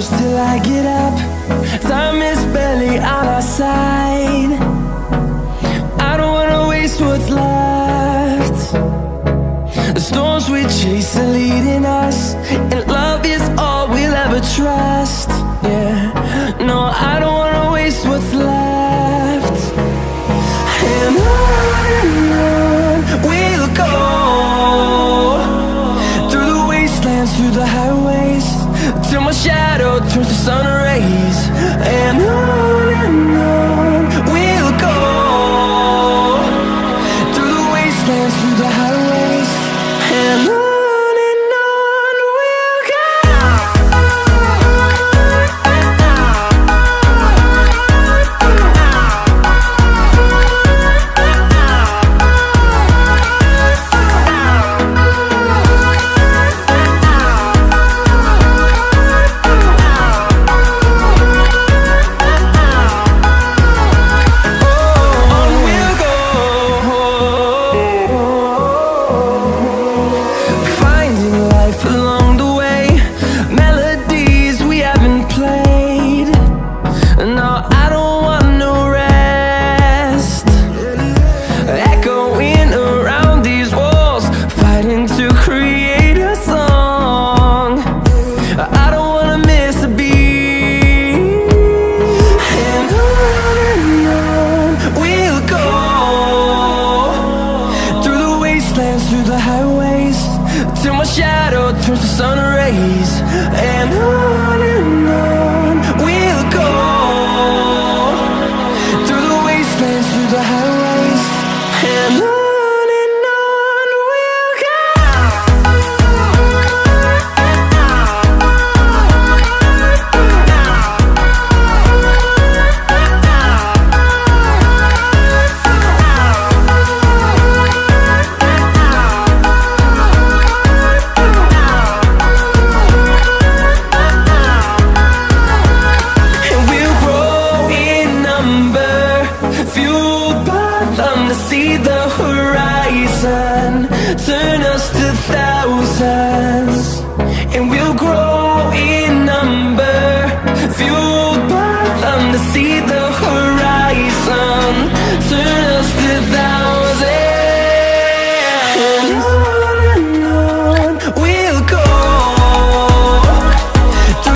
close till I get up. Time is barely on our side. I don't wanna waste what's left. The storms we chase are leading us, and love is all we'll ever trust. Yeah, no, I don't wanna waste what's left. And on we'll go, through the wastelands, through the highways, till my shadow turns to sun rays.